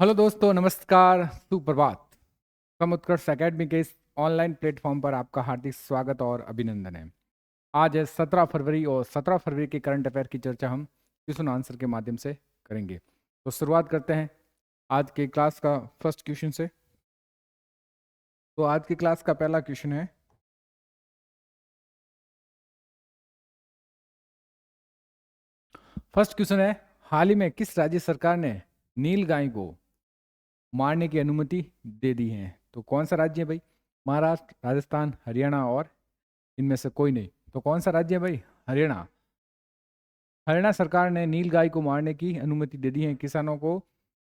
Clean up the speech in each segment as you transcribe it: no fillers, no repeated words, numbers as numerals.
Hello दोस्तों, नमस्कार, सुप्रभात। कम उत्कर्ष एकेडमी के इस ऑनलाइन प्लेटफॉर्म पर आपका हार्दिक स्वागत और अभिनंदन है। आज है 17 फरवरी और 17 फरवरी के करंट अफेयर की चर्चा हम क्वेश्चन आंसर के माध्यम से करेंगे। तो शुरुआत करते हैं आज के क्लास का फर्स्ट क्वेश्चन से। तो आज की क्लास का पहला क्वेश्चन है, फर्स्ट क्वेश्चन है, हाल ही में किस राज्य सरकार ने नील गाय को मारने की अनुमति दे दी है? तो कौन सा राज्य है भाई? महाराष्ट्र, राजस्थान, हरियाणा और इनमें से कोई नहीं। तो कौन सा राज्य है भाई? हरियाणा। हरियाणा सरकार ने नील गाय को मारने की अनुमति दे दी है। किसानों को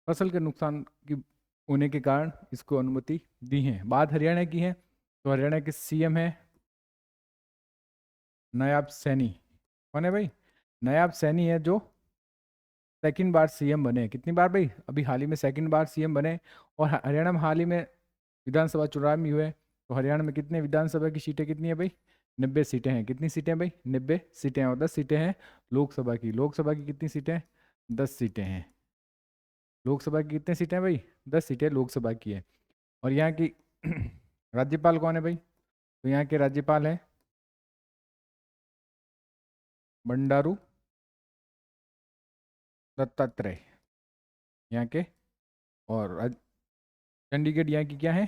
फसल के नुकसान की होने के कारण इसको अनुमति दी है। बात हरियाणा की है तो हरियाणा के सीएम है नायाब सैनी। कौन है भाई? नायाब सैनी है, जो सेकंड बार सीएम बने। कितनी बार भाई? अभी हाल ही में सेकंड बार सीएम बने। और हरियाणा में हाल ही में विधानसभा चुनाव भी हुए। तो हरियाणा में कितने विधानसभा की सीटें कितनी है भाई? 90 सीटें हैं। कितनी सीटें हैं भाई? 90 सीटें हैं। और 10 सीटें हैं लोकसभा की। लोकसभा की कितनी सीटें? 10 सीटें हैं। लोकसभा की कितनी सीटें हैं भाई? 10 सीटें लोकसभा की है। और यहाँ की राज्यपाल कौन है भाई? तो यहाँ के राज्यपाल है बंडारू दत्तात्रेय यहाँ के। और चंडीगढ़ यहाँ की क्या है?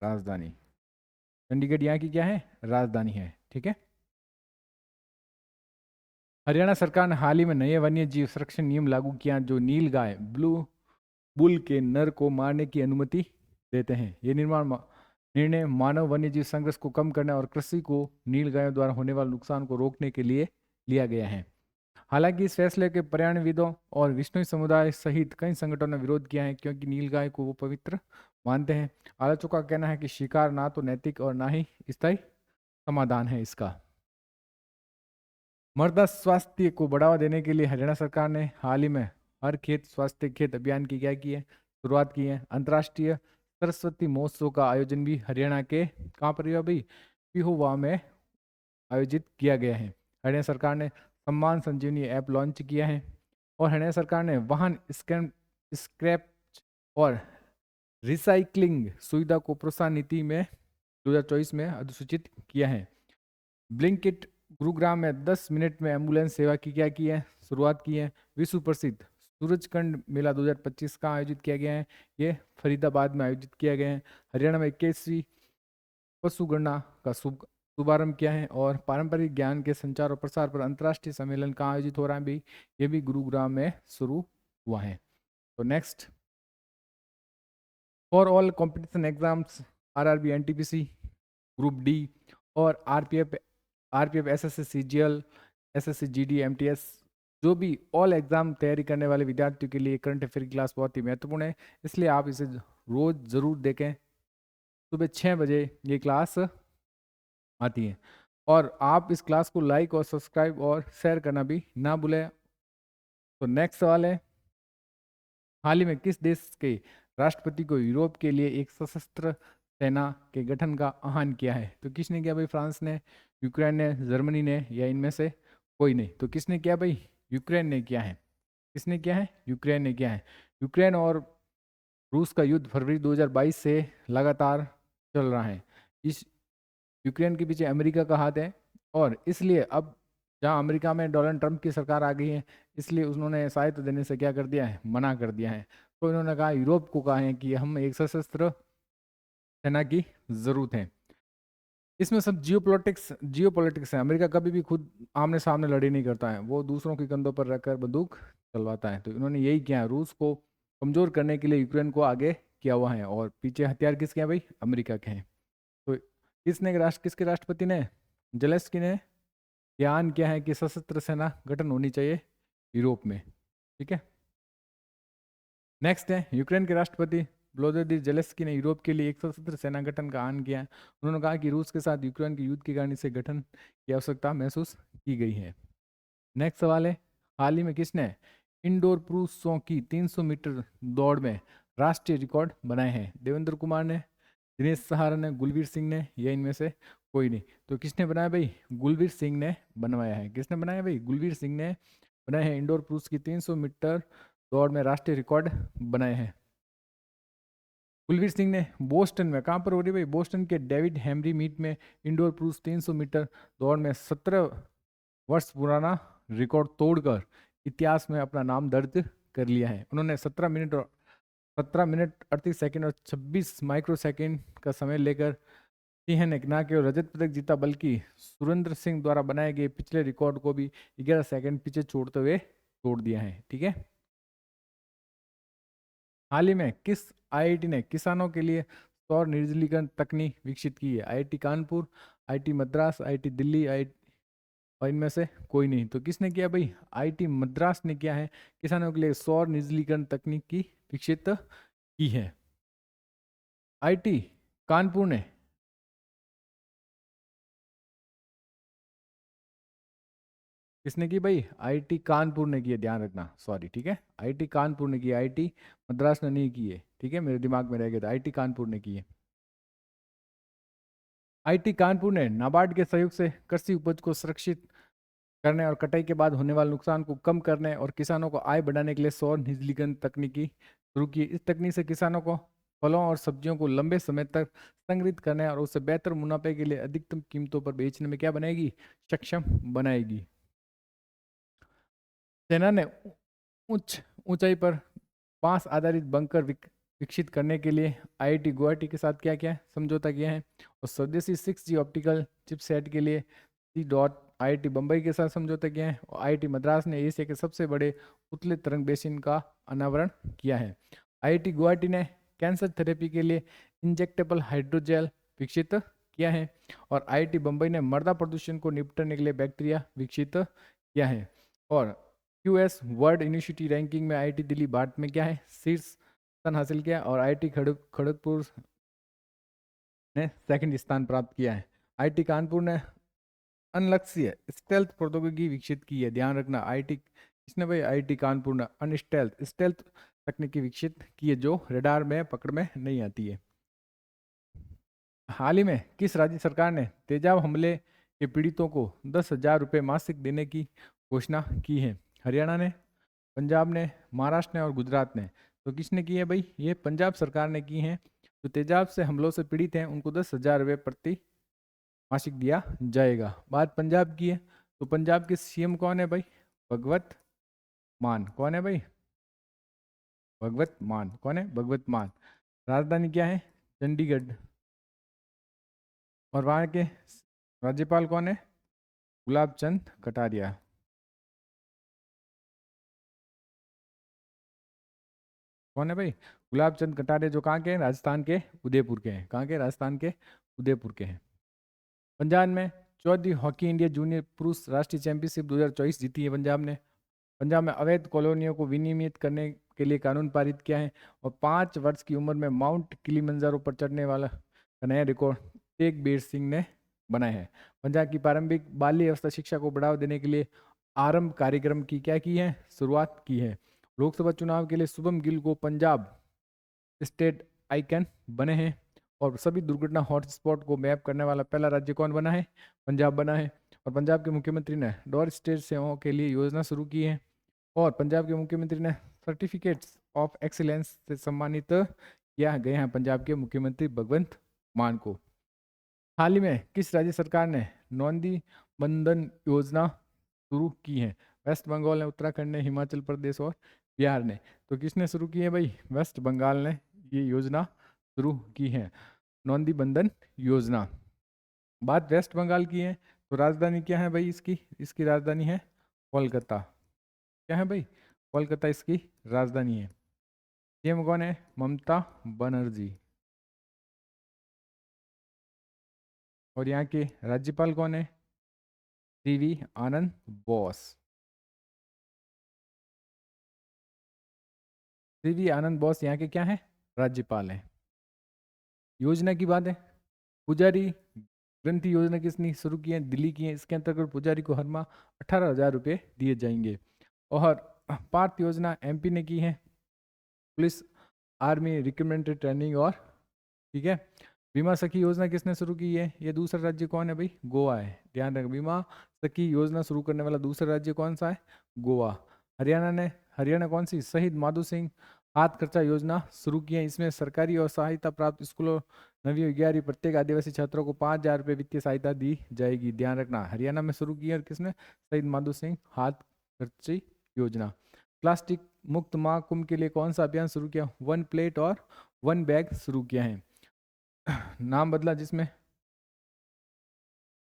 राजधानी। चंडीगढ़ यहाँ की क्या है? राजधानी है। ठीक है। हरियाणा सरकार ने हाल ही में नए वन्य जीव संरक्षण नियम लागू किया जो नील गाय ब्लू बुल के नर को मारने की अनुमति देते हैं। ये निर्णय मानव वन्यजीव संघर्ष को कम करने और कृषि को नील गायों द्वारा होने वाले नुकसान को रोकने के लिए लिया गया है। हालांकि इस फैसले के पर्यावरणविदों और विष्णु समुदाय सहित कई संगठनों ने विरोध किया है, क्योंकि नीलगाय को वो पवित्र मानते हैं। आलोचकों का कहना है कि शिकार ना तो नैतिक और ना ही स्थायी समाधान है इसका। मृदा स्वास्थ्य को बढ़ावा देने के लिए हरियाणा सरकार ने हाल ही में हर खेत स्वास्थ्य खेत अभियान की क्या की है? शुरुआत की है। अंतर्राष्ट्रीय सरस्वती महोत्सव का आयोजन भी हरियाणा के कहाँ पर हुआ भाई? पिहोवा में आयोजित किया गया है। हरियाणा सरकार ने सम्मान संजीवनी ऐप लॉन्च किया है। और हरियाणा सरकार ने वाहन स्क्रैप और रिसाइकलिंग सुविधा को प्रोत्साहन नीति में 2024 में अधिसूचित किया है। ब्लिंकिट गुरुग्राम में 10 मिनट में एम्बुलेंस सेवा की क्या की है? शुरुआत की है। विश्व प्रसिद्ध सूरजकंड मेला 2025 का आयोजित किया गया है। ये फरीदाबाद में आयोजित किया गया है। हरियाणा में 21वीं पशुगणना का शुभारंभ किया है। और पारंपरिक ज्ञान के संचार और प्रसार पर अंतर्राष्ट्रीय सम्मेलन का आयोजित हो रहा है भी, ये भी गुरुग्राम में शुरू हुआ है। तो next, for all competition exams RRB NTPC group D और RPF SSC CGL SSC GD MTS, जो भी ऑल एग्जाम तैयारी करने वाले विद्यार्थियों के लिए करंट अफेयर की क्लास बहुत ही महत्वपूर्ण है। इसलिए आप इसे रोज जरूर देखें। सुबह 6 बजे ये क्लास आती है। और आप इस क्लास को लाइक और सब्सक्राइब और शेयर करना भी ना भूलें। तो नेक्स्ट सवाल है, हाल ही में किस देश के राष्ट्रपति को यूरोप के लिए एक सशस्त्र सेना के गठन का आह्वान किया है? तो किसने किया भाई? फ्रांस ने, यूक्रेन ने, जर्मनी ने, या इनमें से कोई नहीं? तो किसने किया भाई? यूक्रेन ने किया है। किसने किया है? यूक्रेन ने किया है। यूक्रेन और रूस का युद्ध फरवरी 2022 से लगातार चल रहा है। इस यूक्रेन के पीछे अमेरिका का हाथ है। और इसलिए अब जहां अमेरिका में डोनाल्ड ट्रंप की सरकार आ गई है, इसलिए उन्होंने सहायता देने से क्या कर दिया है? मना कर दिया है। तो इन्होंने कहा, यूरोप को कहा है कि हम एक सशस्त्र सेना की जरूरत है। इसमें सब जियोपॉलिटिक्स है। अमेरिका कभी भी खुद आमने सामने लड़ाई नहीं करता है, वो दूसरों के कंधों पर रखकर बंदूक चलवाता है। तो इन्होंने यही किया है, रूस को कमजोर करने के लिए यूक्रेन को आगे किया हुआ है। और पीछे हथियार किसके हैं भाई? अमेरिका के हैं। तो किसके राष्ट्रपति ने, जेलेंस्की ने बयान किया है कि सशस्त्र सेना गठन होनी चाहिए यूरोप में। ठीक है। नेक्स्ट है, यूक्रेन के राष्ट्रपति व्लोदिमीर जेलेंस्की ने यूरोप के लिए एक सशस्त्र सेना गठन का आह्वान किया है। उन्होंने कहा कि रूस के साथ यूक्रेन के युद्ध के कारण इसे गठन की आवश्यकता महसूस की गई है। नेक्स्ट सवाल है, हाल ही में किसने इंडोर पुरुषों की 300 मीटर दौड़ में राष्ट्रीय रिकॉर्ड बनाए हैं? देवेंद्र कुमार ने, दिनेश सहारा ने, गुलवीर सिंह ने, या इनमें से कोई नहीं? तो किसने बनाया भाई? गुलवीर सिंह ने बनवाया है। किसने बनाया भाई? गुलवीर सिंह ने बनाए हैं। इंडोर पुरुष की 300 मीटर दौड़ में राष्ट्रीय रिकॉर्ड बनाए हैं। कुलवीर सिंह ने बोस्टन में, कहाँ पर हो रही भाई, बोस्टन के डेविड हेमरी मीट में इंडोर पुरुष 300 मीटर दौड़ में 17 वर्ष पुराना रिकॉर्ड तोड़कर इतिहास में अपना नाम दर्ज कर लिया है। उन्होंने 17 मिनट 38 सेकंड और 26 माइक्रो सेकंड का समय लेकर सिंह ने न केवल रजत पदक जीता बल्कि सुरेंद्र सिंह द्वारा बनाए गए पिछले रिकॉर्ड को भी 11 सेकंड पीछे छोड़ते हुए तोड़ दिया है। ठीक है। हाल ही में किस आईआईटी ने किसानों के लिए सौर निर्जलीकरण तकनीक विकसित की है? IIT Kanpur, IIT Madras, IIT Delhi, I और इनमें से कोई नहीं। तो किसने किया भाई? आईआईटी मद्रास ने किया है, किसानों के लिए सौर निर्जलीकरण तकनीक की विकसित की है। आईआईटी कानपुर ने किसने की भाई? आईआईटी कानपुर ने की है, ध्यान रखना, सॉरी। ठीक है, आईआईटी कानपुर ने की है, आईआईटी मद्रास ने नहीं की है। ठीक है, मेरे दिमाग में रह गया था, आईआईटी कानपुर ने की है। आईआईटी कानपुर ने नाबार्ड के सहयोग से कृषि उपज को सुरक्षित करने और कटाई के बाद होने वाले नुकसान को कम करने और किसानों को आय बढ़ाने के लिए सौर निजलीकरण तकनीकी शुरू की। इस तकनीक से किसानों को फलों और सब्जियों को लंबे समय तक संग्रहित करने और उसे बेहतर मुनाफे के लिए अधिकतम कीमतों पर बेचने में क्या बनाएगी? सक्षम बनाएगी। सेना ने उच्च ऊंचाई पर बांस आधारित बंकर विकसित करने के लिए आईआईटी गुवाहाटी के साथ क्या क्या समझौता किया है? और स्वदेशी 6G ऑप्टिकल चिपसेट के लिए सी डॉट आईआईटी बम्बई के साथ समझौता किया है। और आईआईटी मद्रास ने एशिया के सबसे बड़े उतले तरंग बेसिन का अनावरण किया है। आईआईटी गुवाहाटी ने कैंसर थेरेपी के लिए इंजेक्टेबल हाइड्रोजेल विकसित किया है। और आईआईटी बम्बई ने मृदा प्रदूषण को निपटने के लिए बैक्टीरिया विकसित किया है। और यूएस वर्ल्ड यूनिवर्सिटी रैंकिंग में आईआईटी दिल्ली भारत में क्या है? शीर्ष स्थान हासिल किया। और आईआईटी खड़गपुर ने सेकंड स्थान प्राप्त किया है। आईआईटी कानपुर ने अनलक्ष्य स्टेल्थ प्रौद्योगिकी विकसित की है। ध्यान रखना, आईआईटी किसने भाई? आईआईटी कानपुर ने अनस्टेल्थ स्टेल्थ तकनीकी विकसित की है, जो रडार में पकड़ में नहीं आती है। हाल ही में किस राज्य सरकार ने तेजाब हमले के पीड़ितों को 10,000 रुपये मासिक देने की घोषणा की है? हरियाणा ने, पंजाब ने, महाराष्ट्र ने और गुजरात ने। तो किसने की है भाई? ये पंजाब सरकार ने की है। जो तेजाब से हमलों से पीड़ित हैं उनको 10,000 रुपये प्रति मासिक दिया जाएगा। बात पंजाब की है, तो पंजाब के सीएम कौन है भाई? भगवत मान। कौन है भाई? भगवत मान। कौन है? भगवत मान। राजधानी क्या है? चंडीगढ़। और वहाँ के राज्यपाल कौन है? गुलाब चंद कटारिया। कौन है भाई? गुलाब चंद कटारिया, जो कहाँ के हैं? राजस्थान के उदयपुर के हैं। कहाँ के? राजस्थान के उदयपुर के हैं। पंजाब में 14वीं हॉकी इंडिया जूनियर पुरुष राष्ट्रीय चैंपियनशिप 2024 जीती है पंजाब ने। पंजाब में अवैध कॉलोनियों को विनियमित करने के लिए कानून पारित किया है। और 5 वर्ष की उम्र में माउंट किलिमंजारो पर चढ़ने वाला का नया रिकॉर्ड तेगबीर सिंह ने बनाया है। पंजाब की प्रारंभिक बाल्य अवस्था शिक्षा को बढ़ावा देने के लिए आरंभ कार्यक्रम की क्या की है? शुरुआत की है। लोकसभा चुनाव के लिए शुभम गिल को पंजाब स्टेट आइकन बने हैं। और सभी दुर्घटना हॉटस्पॉट को मैप करने वाला पहला राज्य कौन बना है? पंजाब बना है। और पंजाब के मुख्यमंत्री ने डोर स्टेट सेवाओं के लिए योजना शुरू की है। और पंजाब के मुख्यमंत्री ने सर्टिफिकेट्स ऑफ एक्सीलेंस से सम्मानित किया गए हैं पंजाब के मुख्यमंत्री भगवंत मान को। हाल ही में किस राज्य सरकार ने नौंदी बंधन योजना शुरू की है? वेस्ट बंगाल ने, उत्तराखंड ने, हिमाचल प्रदेश और बिहार ने। तो किसने शुरू की है भाई? वेस्ट बंगाल ने ये योजना शुरू की है, नौंदी बंधन योजना। बात वेस्ट बंगाल की है, तो राजधानी क्या है भाई इसकी? इसकी राजधानी है कोलकाता। क्या है भाई? कोलकाता इसकी राजधानी है। सीएम कौन है? ममता बनर्जी। और यहाँ के राज्यपाल कौन है? सीवी आनंद बोस। सीवी आनंद बोस यहाँ के क्या है? राज्यपाल हैं। योजना की बात है, पुजारी ग्रंथि योजना किसने शुरू की है? दिल्ली की है। इसके अंतर्गत पुजारी को हर माह 18,000 रुपये दिए जाएंगे। और पार्थ योजना एमपी ने की है। पुलिस आर्मी रिक्रूटमेंट ट्रेनिंग और, ठीक है। बीमा सखी योजना किसने शुरू की है? ये दूसरा राज्य कौन है भाई? गोवा है। ध्यान रखें, बीमा सखी योजना शुरू करने वाला दूसरा राज्य कौन सा है? गोवा। हरियाणा ने, हरियाणा कौन सी? शहीद माधो सिंह हाथ खर्चा योजना शुरू की है। इसमें सरकारी और सहायता प्राप्त स्कूलों 9वीं 11वीं प्रत्येक आदिवासी छात्रों को 5,000 रुपये वित्तीय सहायता दी जाएगी। ध्यान रखना, हरियाणा में शुरू की है और किसने? शहीद माधो सिंह हाथ खर्ची योजना। प्लास्टिक मुक्त महाकुंभ के लिए कौन सा अभियान शुरू किया? 1 प्लेट और 1 बैग शुरू किया है। नाम बदला, जिसमें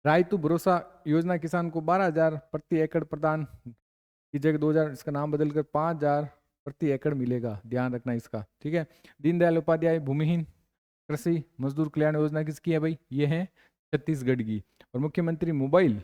रायतु भरोसा योजना किसान को 12,000 प्रति एकड़ प्रदान की जगह 2,000, इसका नाम बदलकर 5,000 प्रति एकड़ मिलेगा। ध्यान रखना इसका, ठीक है। दीनदयाल उपाध्याय भूमिहीन कृषि मजदूर कल्याण योजना किसकी है भाई? ये है छत्तीसगढ़ की। और मुख्यमंत्री मोबाइल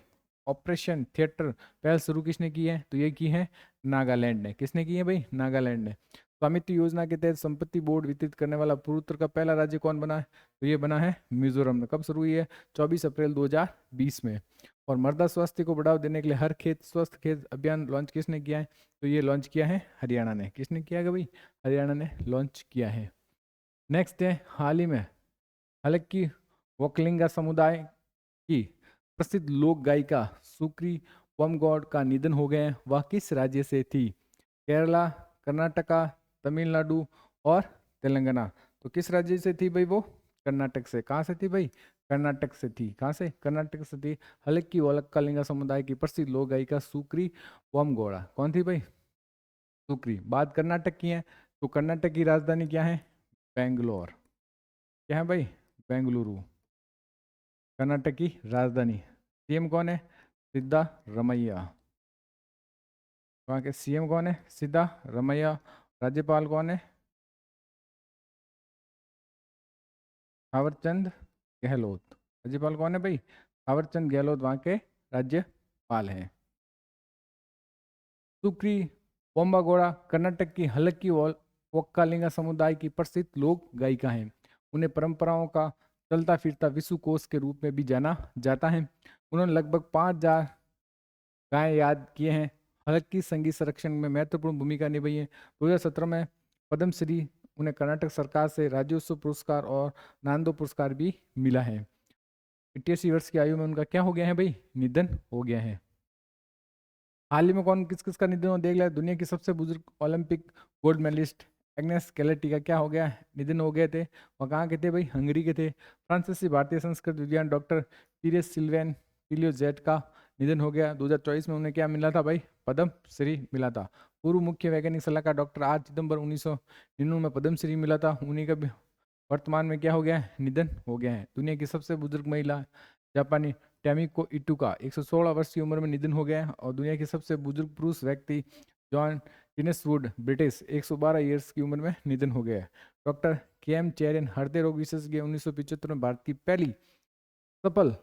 ऑपरेशन थिएटर पहल शुरू किसने की है? तो ये की है नागालैंड ने। किसने की है भाई? नागालैंड ने। स्वामित्व योजना के तहत संपत्ति बोर्ड वितरित करने वाला पूर्वोत्तर का पहला राज्य कौन बना है? तो ये बना है मिजोरम में। कब शुरू हुई है? 24 अप्रैल 2020 में। और मृदा स्वास्थ्य को बढ़ावा देने के लिए हर खेत स्वस्थ खेत अभियान लॉन्च किसने किया है? तो ये लॉन्च किया है हरियाणा ने। किसने किया है भाई? हरियाणा ने लॉन्च किया है। नेक्स्ट है, हाल ही में हालांकि वोकलिंगा समुदाय की प्रसिद्ध लोक गायिका सुक्री वमगौड़ का निधन हो गया है। वह किस राज्य से थी? केरला, कर्नाटका, तमिलनाडु और तेलंगाना। तो किस राज्य से थी भाई वो? कर्नाटक से। कहाँ से थी भाई? कर्नाटक से थी। कहाँ से? कर्नाटक से थी। हलक्की वोलक्कालिंगा समुदाय की प्रसिद्ध लोक गायिका सुक्री वमगौड़ा। कौन थी भाई? सुक्री। बात कर्नाटक की है तो कर्नाटक की राजधानी क्या है? बेंगलोर। क्या है भाई? बेंगलुरु कर्नाटक की राजधानी। सीएम कौन है? सिद्धा रमैया। वहाँ के सीएम कौन है? सिद्धा रमैया। राज्यपाल कौन है? थावरचंद गहलोत। राज्यपाल कौन है भाई? थावरचंद गहलोत वहाँ के राज्यपाल हैं। सुक्री बोम्बागोड़ा कर्नाटक की हलक्की वोक्कालिंगा समुदाय की प्रसिद्ध लोक गायिका हैं। उन्हें परंपराओं का चलता फिरता विश्व कोश के रूप में भी जाना जाता है। उन्होंने लगभग 5,000 गायें याद किए हैं। हलक्की संगीत संरक्षण में महत्वपूर्ण भूमिका निभाई है। 2017 में पद्मश्री उन्हें कर्नाटक सरकार से राज्योत्सव पुरस्कार और नांदो पुरस्कार भी मिला है। 88 वर्ष की आयु में उनका क्या हो गया है भाई? निधन हो गया है। हाल ही में कौन किस किस का निधन हो देख लिया? दुनिया की सबसे बुजुर्ग ओलंपिक गोल्ड मेडलिस्ट एग्नेस कैलेटी का क्या हो गया? निधन हो गए थे। और कहाँ के थे भाई? हंगरी के थे। फ्रांसीसी भारतीय संस्कृत विज्ञान डॉक्टर पीरेस सिल्वेन पिलियोजेट का निधन हो गया। 2024 में उन्हें क्या मिला था भाई? पद्म श्री मिला था। पूर्व मुख्य वैज्ञानिक सलाहकार डॉक्टर आर चिदम्बरम 1999 में पद्म श्री मिला था। उन्हीं का वर्तमान में क्या हो गया है? निधन हो गया है। दुनिया की सबसे बुजुर्ग महिला जापानी टैमिको इटुका 116 वर्ष की उम्र में निधन हो गया है। और दुनिया के सबसे बुजुर्ग पुरुष व्यक्ति जॉन टिनेसवुड ब्रिटिश 112 ईयर्स की उम्र में निधन हो गया है। डॉक्टर के एम चेरियन हृदय रोग विशेषज्ञ 1975 में भारत की पहली सफल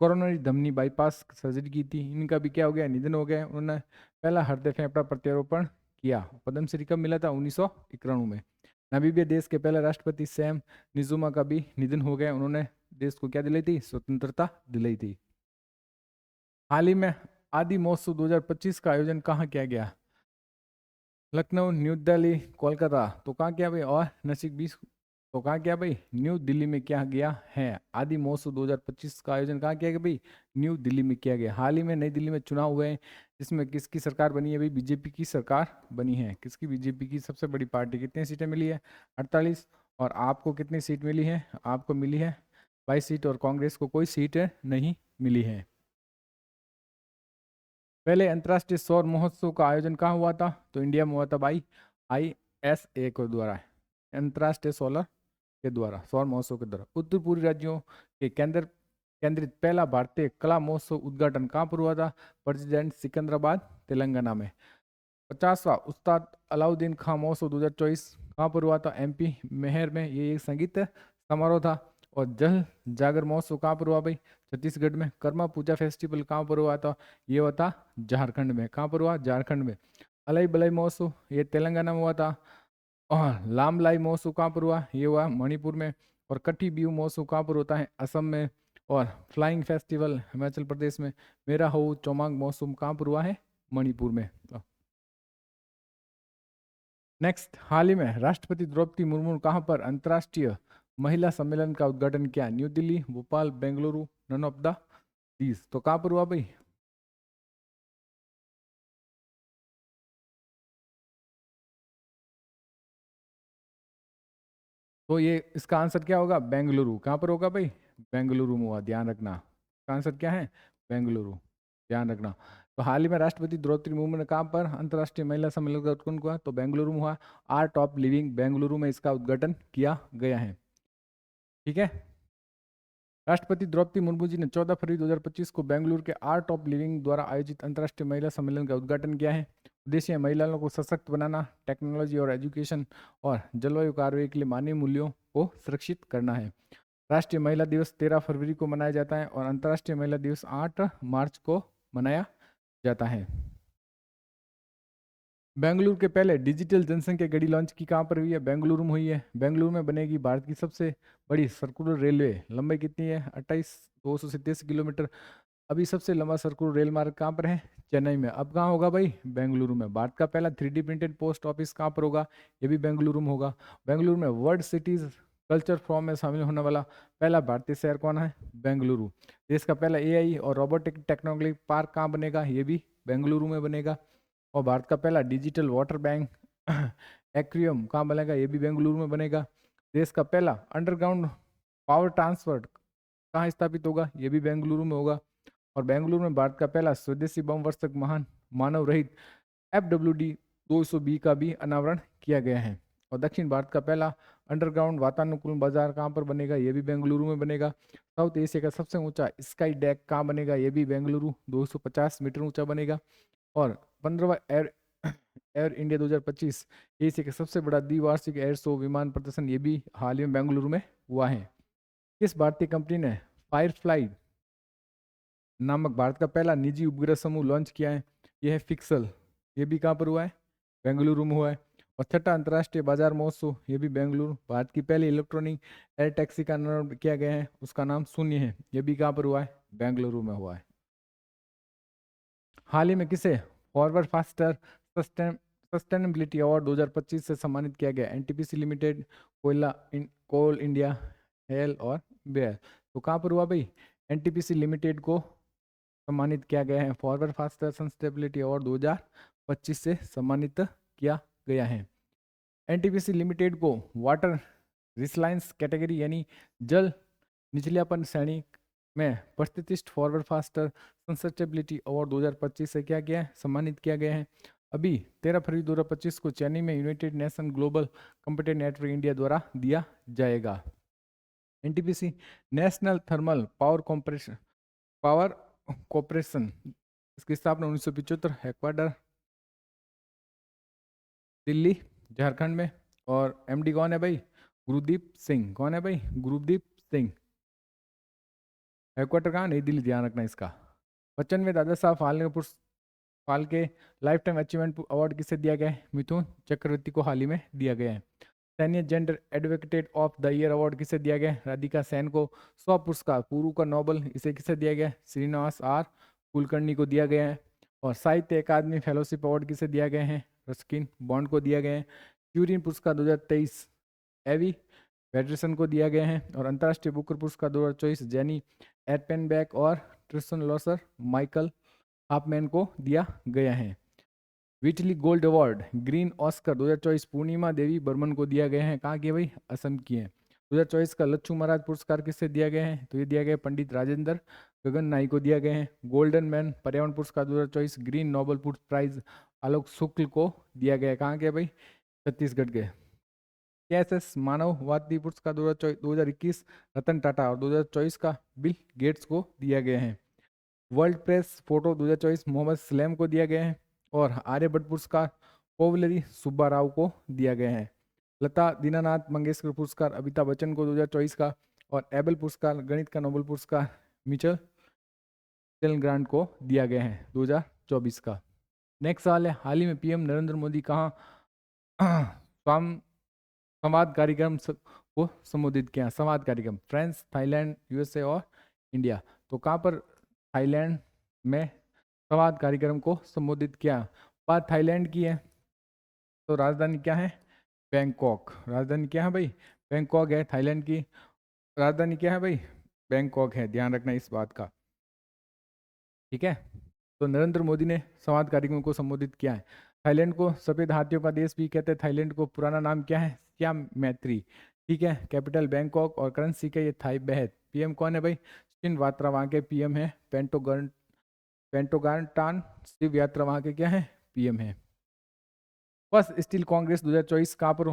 कोरोनरी धमनी बाईपास सर्जरी की थी। इनका भी क्या हो गया? निधन हो गया है। उन्होंने पहला हृदय फेफड़ा प्रत्यारोपण किया। पद्मश्री कब मिला था? 1991 में। नामीबिया देश के पहले राष्ट्रपति सैम निजुमा का भी निधन हो गया। उन्होंने देश को क्या दिलाई थी? स्वतंत्रता दिलाई थी। हाल ही में आदि महोत्सव 2025 का आयोजन कहाँ किया गया? लखनऊ, न्यू दिल्ली, कोलकाता। तो कहाँ किया भाई? और नसिक 20। तो कहाँ किया भाई? न्यू दिल्ली में किया गया है। आदि महोत्सव 2025 का आयोजन कहाँ किया गया भाई? न्यू दिल्ली में किया गया। हाल ही में नई दिल्ली में चुनाव हुए हैं, जिसमें किसकी सरकार बनी है भाई? बीजेपी की सरकार बनी है। किसकी? बीजेपी की सबसे बड़ी पार्टी। कितनी सीटें मिली है? 48। और आपको कितनी सीट मिली है? आपको मिली है 22 सीट। और कांग्रेस को कोई सीट नहीं मिली है। पहले अंतर्राष्ट्रीय सौर महोत्सव का आयोजन कहाँ हुआ था? तो इंडिया में हुआ था भाई, ISA के द्वारा, अंतर्राष्ट्रीय सोलर के द्वारा, सौर महोत्सव के द्वारा। उत्तर पूर्वी राज्यों के केंद्रित पहला भारतीय कला महोत्सव उद्घाटन कहाँ पर हुआ था? प्रेसिडेंट सिकंदराबाद, तेलंगाना में। 50वां उस्ताद अलाउद्दीन खां महोत्सव 2024 कहाँ पर हुआ था? MP मेहर में। ये एक संगीत समारोह था। और जल जागर महोत्सव कहाँ पर हुआ भाई? छत्तीसगढ़ में। कर्मा पूजा फेस्टिवल कहाँ पर हुआ था? ये हुआ था झारखंड में। कहाँ पर हुआ? झारखंड में। अलई बलई महोत्सव ये तेलंगाना में हुआ था। और लामलाई महोत्सव कहाँ पर हुआ? ये हुआ मणिपुर में। और कटी बिहू महोत्सव कहाँ पर होता है? असम में। और फ्लाइंग फेस्टिवल हिमाचल प्रदेश में। मेरा हो चौमांग महोत्सव कहाँ पर हुआ है? मणिपुर में। नेक्स्ट, हाल ही में राष्ट्रपति द्रौपदी मुर्मू कहाँ पर अंतर्राष्ट्रीय महिला सम्मेलन का उद्घाटन किया? New Delhi, Bhopal, Bengaluru, none of the these. तो कहाँ पर हुआ भाई? तो ये इसका आंसर क्या होगा? बेंगलुरु। कहाँ पर होगा भाई? बेंगलुरु में हुआ, ध्यान रखना। इसका आंसर क्या है? बेंगलुरु, ध्यान रखना। तो हाल ही में राष्ट्रपति द्रौपदी मुर्मू ने कहाँ पर अंतर्राष्ट्रीय महिला सम्मेलन का उद्घाटन हुआ? तो बेंगलुरु में हुआ। आर्ट ऑफ लिविंग बेंगलुरु में इसका उद्घाटन किया गया है। ठीक है। राष्ट्रपति द्रौपदी मुर्मू जी ने 14 फरवरी 2025 को बेंगलुरु के आर्ट ऑफ लिविंग द्वारा आयोजित अंतर्राष्ट्रीय महिला सम्मेलन का उद्घाटन किया है। उद्देश्य है महिलाओं को सशक्त बनाना, टेक्नोलॉजी और एजुकेशन और जलवायु कार्रवाई के लिए मानवीय मूल्यों को सुरक्षित करना है। राष्ट्रीय महिला दिवस 13 फरवरी को मनाया जाता है और अंतर्राष्ट्रीय महिला दिवस 8 मार्च को मनाया जाता है। बेंगलुरु के पहले डिजिटल जनसंख्या घड़ी लॉन्च की कहाँ पर हुई है? बेंगलुरु में हुई है। बेंगलुरु में बनेगी भारत की सबसे बड़ी सर्कुलर रेलवे। लंबाई कितनी है? 28,287 किलोमीटर। अभी सबसे लंबा सर्कुलर रेल मार्ग कहाँ पर है? चेन्नई में। अब कहाँ होगा भाई? बेंगलुरु में। भारत का पहला 3D प्रिंटेड पोस्ट ऑफिस कहाँ पर होगा? ये भी बेंगलुरु में होगा। बेंगलुरु में वर्ल्ड सिटीज कल्चर फोरम में शामिल होने वाला पहला भारतीय शहर कौन है? बेंगलुरु। देश का पहला AI और रोबोटिक टेक्नोलॉजी पार्क कहाँ बनेगा? ये भी बेंगलुरु में बनेगा। और भारत का पहला डिजिटल वाटर बैंक एक्वेरियम कहाँ बनेगा? ये भी बेंगलुरु में बनेगा। देश का पहला अंडरग्राउंड पावर ट्रांसफर कहाँ स्थापित होगा? ये भी बेंगलुरु में होगा। और बेंगलुरु में भारत का पहला स्वदेशी बम वर्षक महान मानव रहित FWD 200B का भी अनावरण किया गया है। और दक्षिण भारत का पहला अंडरग्राउंड वातानुकूलन बाजार कहाँ पर बनेगा? ये भी बेंगलुरु में बनेगा। साउथ एशिया का सबसे ऊंचा स्काई डेक कहाँ बनेगा? ये भी बेंगलुरु, 250 मीटर ऊंचा बनेगा। और 15वां एयर इंडिया 2025 एशिया का सबसे बड़ा द्विवार्षिक एयर शो विमान प्रदर्शन, ये भी हाल ही में बेंगलुरु में हुआ है। किस भारतीय कंपनी ने फायरफ्लाई नामक भारत का पहला निजी उपग्रह समूह लॉन्च किया है? यह है फिक्सल। ये भी कहाँ पर हुआ है? बेंगलुरु में हुआ है। और छठा अंतर्राष्ट्रीय बाजार महोत्सव, ये भी बेंगलुरु। भारत की पहली इलेक्ट्रॉनिक एयर टैक्सी का निर्माण किया गया है, उसका नाम शून्य है। ये भी कहाँ पर हुआ है? बेंगलुरु में हुआ है। हाल ही में किसे फॉरवर्ड फास्टर सस्टेनेबिलिटी अवार्ड 2025 से सम्मानित किया गया? NTPC लिमिटेड, कोल इंडिया, हेल और बेयर। तो कहाँ पर हुआ भाई? NTPC लिमिटेड को सम्मानित किया गया है। फॉरवर्ड फास्टर सस्टेनेबिलिटी अवार्ड 2025 से सम्मानित किया गया है। NTPC लिमिटेड को वाटर रिसलायंस कैटेगरी यानी जल निचलियापन श्रेणी में प्रतिष्ठित फॉरवर्ड फास्टर सस्टेनेबिलिटी अवार्ड 2025 से क्या गया है? सम्मानित किया गया है। अभी 13 फरवरी 2025 को चेन्नई में United nation global computer network India द्वारा दिया जाएगा। NTPC national thermal power corporation, इसकी स्थापना 1975, हेडक्वार्टर दिल्ली झारखंड में। और MD कौन है भाई? गुरुदीप सिंह। कौन है भाई? गुरुदीप सिंह। हेडक्वार्टर कहाँ? नई दिल्ली, ध्यान रखना इसका। 95वें Dada Saheb Phalke life time achievement award किसे दिया गया है? मिथुन चक्रवर्ती को हाल ही में दिया गया है। सैन्य gender advocate of the year award किसे दिया गया है? राधिका सेन को। 100 पुरस्कार पूर्व का नोबल, इसे किसे दिया गया है? श्रीनिवास R कुलकर्णी को दिया गया है। और साहित्य अकादमी फेलोशिप अवार्ड किसे दिया गया है? रस्किन बॉन्ड को दिया गया है। ट्यूरिन पुरस्कार 2023 एवी फेडरेशन को दिया गया है। और अंतर्राष्ट्रीय बुकर पुरस्कार 2024 जेनी एडपेनबैक और ट्रिस्टन लॉसर माइकल हाफमैन को दिया गया है। विटली गोल्ड अवार्ड ग्रीन ऑस्कर 2024 पूर्णिमा देवी बर्मन को दिया गया है। कहाँ की भाई? असम की है। 2024 का लच्छू महाराज पुरस्कार किससे दिया गया है? तो ये दिया गया पंडित राजेंद्र गगन नाई को दिया गया है। गोल्डन मैन पर्यावरण पुरस्कार 2024 ग्रीन नोबल प्राइज आलोक शुक्ल को दिया गया है। कहाँ के भाई? छत्तीसगढ़ के। KSS मानववादी पुरस्कार 2021 रतन टाटा और 2024 का बिल गेट्स को दिया गया है। World press photo 2024 Mohammed Salem को दिया गया है। और आर्यभट्ट पुरस्कार कोवलरी सुब्बा राव को दिया गया है। लता दीनानाथ मंगेशकर पुरस्कार अमिताभ बच्चन को 2024 का। और एबल पुरस्कार गणित का नोबेल पुरस्कार मिचेल ग्रांट को दिया गया है 2024 का। नेक्स्ट सवाल है, हाल ही में PM नरेंद्र मोदी कहाँ संवाद कार्यक्रम को संबोधित किया? संवाद कार्यक्रम फ्रांस, थाईलैंड, USA और इंडिया। तो कहाँ पर थाईलैंड में संवाद कार्यक्रम को संबोधित किया? बात थाईलैंड की है तो राजधानी क्या है? बैंकॉक। राजधानी क्या है भाई? बैंकॉक है। थाईलैंड की राजधानी क्या है भाई? बैंकॉक है, ध्यान रखना इस बात का। ठीक है। तो नरेंद्र मोदी ने संवाद कार्यक्रम को संबोधित किया है। थाईलैंड को सफेद हाथियों का देश भी कहते हैं। थाईलैंड को पुराना नाम क्या है? सियाम मैत्री। ठीक है। कैपिटल बैंकॉक और करेंसी का ये थाई बेहद। पीएम कौन है भाई? शिन वात्रा वहाँ के पीएम है। पेंटोगांटान शिव यात्रा वहाँ के क्या है? पीएम है। फर्स्ट स्टील कांग्रेस 2024 कहाँ पर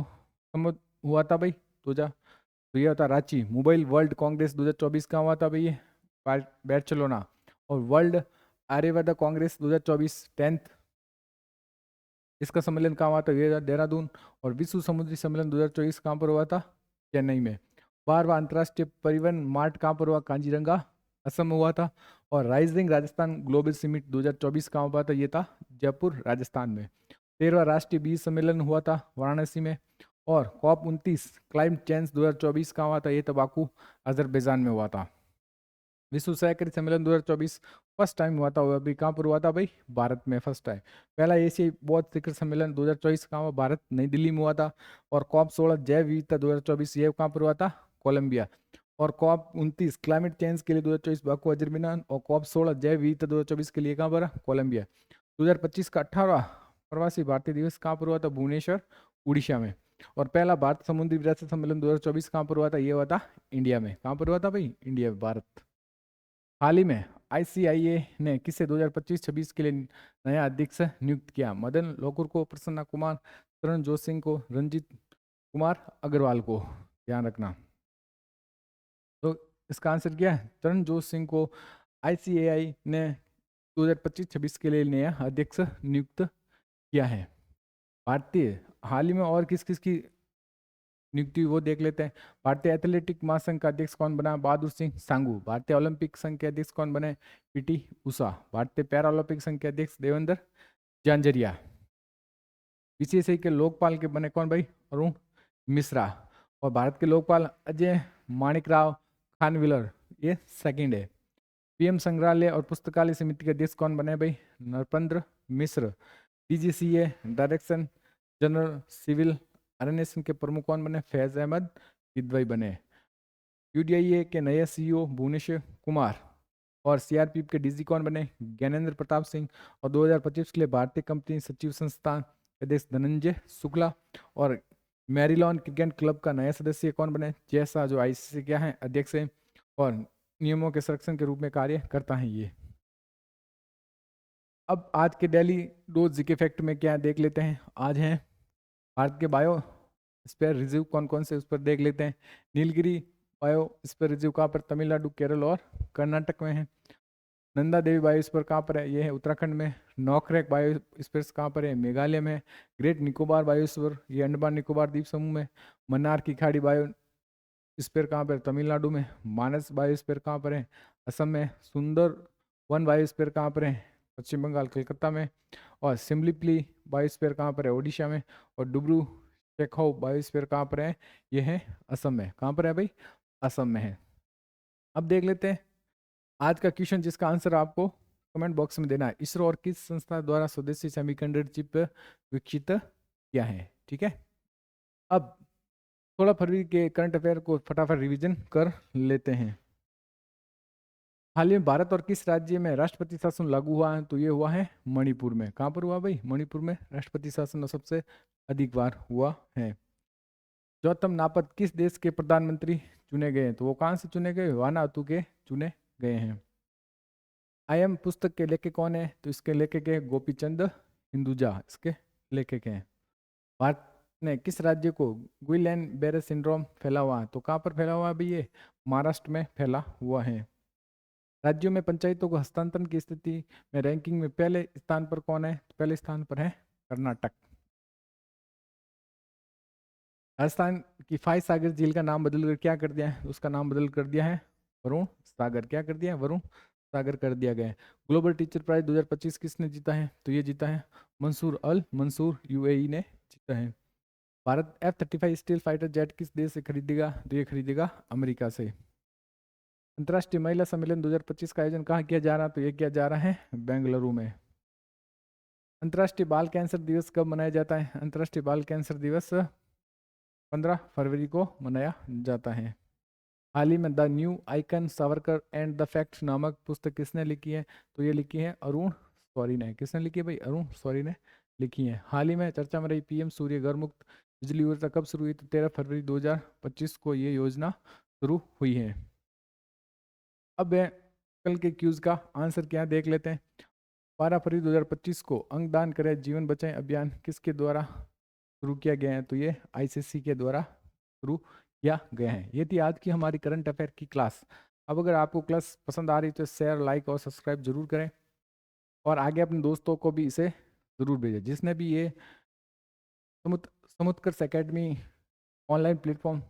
हुआ था भाई? तो ये होता रांची। मोबाइल वर्ल्ड कांग्रेस 2024 कहाँ हुआ था भाई? ये बार्सिलोना। और वर्ल्ड आर्यवदा कांग्रेस 2024 10th, इसका सम्मेलन कहाँ हुआ था? ये देहरादून। और विश्व समुद्री सम्मेलन 2024 कहाँ पर हुआ था? चेन्नई में। 12वां अंतर्राष्ट्रीय परिवहन मार्ट कहाँ पर हुआ? कांजीरंगा, असम में हुआ था। और राइजिंग राजस्थान ग्लोबल समिट 2024 कहाँ हुआ था? ये था जयपुर राजस्थान में। 13वां राष्ट्रीय बीज सम्मेलन हुआ था वाराणसी में। और COP 29 क्लाइमेट चेंज 2024 कहाँ हुआ था? ये बाकू अजरबैजान में हुआ था। विश्व सहकारी सम्मेलन 2024 फर्स्ट टाइम हुआ था, वो अभी कहाँ पर हुआ था भाई? भारत में फर्स्ट टाइम। पहला एशियाई बौद्ध शिखर सम्मेलन 2024 कहाँ हुआ? भारत नई दिल्ली में हुआ था। और COP 16 जैव विविधता 2024 ये कहाँ पर हुआ था? कोलंबिया। और COP 29 क्लाइमेट चेंज के लिए 2024 बाकू अजरबैजान। और COP 16 जैव विविधता 2024 के लिए कहाँ पर? कोलंबिया। 2025 का 18वां प्रवासी भारतीय दिवस कहाँ पर हुआ था? भुवनेश्वर, उड़ीसा में। और पहला भारत समुद्री विरासत सम्मेलन 2024 कहाँ पर हुआ था? ये हुआ था इंडिया में। कहाँ पर हुआ था भाई? इंडिया में, भारत। हाल ही में ICIA ने किसे 2025-26 के लिए नया अध्यक्ष नियुक्त किया? मदन लोकुर को, प्रसन्ना कुमार, तरुण जोशी सिंह को, रंजीत कुमार अग्रवाल को। ध्यान रखना। तो इसका आंसर क्या है? तरुण जोशी सिंह को ICAI ने 2025-26 के लिए नया अध्यक्ष नियुक्त किया है। भारतीय हाल ही में और किस किस की नियुक्ति वो देख लेते हैं। भारतीय एथलेटिक महासंघ का अध्यक्ष कौन बना? बहादुर सिंह सांगू। भारतीय ओलंपिक संघ के अध्यक्ष कौन बने? PT उषा। भारतीय पैरा ओलंपिक संघ के अध्यक्ष देवेंद्र झांझरिया। BCCI के लोकपाल के बने कौन भाई? अरुण मिश्रा। और भारत के लोकपाल अजय माणिकराव खानविलर, ये सेकंड है। PM संग्रहालय और पुस्तकालय समिति के अध्यक्ष कौन बने भाई? Nripendra Mishra. DGCA direction general civil aviation के प्रमुख कौन बने? फैज अहमद किदवई बने। UDIA के नए CEO भुवनेश्वर कुमार। और CRPF के DG कौन बने? ज्ञानेंद्र प्रताप सिंह। और 2025 के लिए भारतीय कंपनी सचिव संस्थान अध्यक्ष धनंजय शुक्ला। और मैरीलॉन क्रिकेट क्लब का नया सदस्य कौन बने? जैसा, जो ICC क्या है अध्यक्ष है और नियमों के संरक्षण के रूप में कार्य करता है ये। अब आज के डेली रोज जीके फैक्ट में क्या देख लेते हैं। आज है भारत के बायो स्पेयर रिजर्व कौन कौन से, उस पर देख लेते हैं। नीलगिरी बायो स्पेयर रिजर्व कहाँ पर? तमिलनाडु, केरल और कर्नाटक में है। नंदा देवी बायोस्फीयर कहाँ पर है? ये है उत्तराखंड में। नौकरेक बायोस्फीयर कहाँ पर है? मेघालय में। ग्रेट निकोबार बायोस्फीयर, ये अंडमान निकोबार द्वीप समूह में। मन्नार की खाड़ी बायोस्फीयर कहाँ पर? तमिलनाडु में। मानस बायोस्फीयर कहाँ पर है? असम में। सुंदर वन बायोस्फीयर कहाँ पर है? पश्चिम बंगाल, कलकत्ता में। और सिमलीपली बायोस्फीयर कहाँ पर है? ओडिशा में। और डुब्रू शेखौ बायोस्फीयर कहाँ पर है? ये है असम में। कहाँ पर है भाई? असम में है। अब देख लेते हैं आज का क्वेश्चन, जिसका आंसर आपको कमेंट बॉक्स में देना है। इसरो और किस संस्था द्वारा स्वदेशी सेमीकंडक्टर चिप विकसित किया है? ठीक है। अब 16 फरवरी के करंट अफेयर को फटाफट रिवीजन कर लेते हैं। हाल ही में भारत और किस राज्य में राष्ट्रपति शासन लागू हुआ है? तो ये हुआ है मणिपुर में। कहाँ पर हुआ भाई? मणिपुर में राष्ट्रपति शासन सबसे अधिक बार हुआ है। गौतम नापत किस देश के प्रधानमंत्री चुने गए हैं? तो वो कहाँ से चुने गए? वानातू के चुने गए हैं। IM पुस्तक के लेखक कौन है? तो इसके लेखक है गोपीचंद हिंदुजा, इसके लेखक हैं। भारत ने किस राज्य को गुइलेन बेरे सिंड्रोम फैला हुआ है? तो कहाँ पर फैला हुआ है भाई? ये महाराष्ट्र में फैला हुआ है। राज्यों में पंचायतों को हस्तांतरण की स्थिति में रैंकिंग में पहले स्थान पर कौन है? तो पहले स्थान पर है कर्नाटक। राजस्थान की फाई सागर झील का नाम बदलकर क्या कर दिया है? उसका नाम बदल कर दिया है वरुण सागर। क्या कर दिया है? वरुण सागर कर दिया गया है। ग्लोबल टीचर प्राइज 2025 किसने जीता है? तो ये जीता है मंसूर अल मंसूर, UAE ने जीता है। Bharat F-35 steel fighter jet किस देश से खरीदेगा? तो ये खरीदेगा अमेरिका से। अंतर्राष्ट्रीय महिला सम्मेलन 2025 का आयोजन कहाँ किया जा रहा है? तो ये किया जा रहा है बेंगलुरु में। अंतर्राष्ट्रीय बाल कैंसर दिवस कब मनाया जाता है? अंतर्राष्ट्रीय बाल कैंसर दिवस 15 फरवरी को मनाया जाता है। हाल ही में the new icon Savarkar and the fact नामक पुस्तक किसने लिखी है? तो ये लिखी है अरुण सौरी ने। किसने लिखी है भाई? अरुण सौरी ने लिखी है। हाल ही में चर्चा में रही PM सूर्य घर मुक्त बिजली योजना कब शुरू हुई? तो 13 फरवरी 2025 को ये योजना शुरू हुई है। अब कल के क्यूज का आंसर क्या देख लेते हैं। 12 फरवरी 2025 को अंगदान करें जीवन बचाएं अभियान किसके द्वारा शुरू किया गया है? तो ये आईसीसी के द्वारा शुरू किया गया है। ये थी आज की हमारी करंट अफेयर की क्लास। अब अगर आपको क्लास पसंद आ रही तो शेयर, लाइक और सब्सक्राइब जरूर करें और आगे अपने दोस्तों को भी इसे ज़रूर भेजें। जिसने भी ये समुत्कर्ष एकेडमी ऑनलाइन प्लेटफॉर्म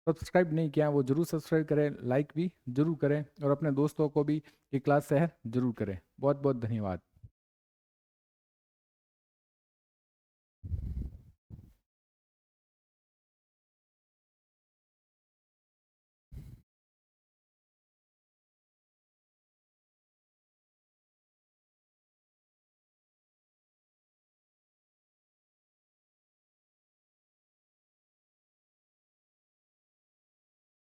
सब्सक्राइब नहीं किया वो जरूर सब्सक्राइब करें, लाइक भी जरूर करें और अपने दोस्तों को भी ये क्लास शेयर जरूर करें। बहुत बहुत धन्यवाद।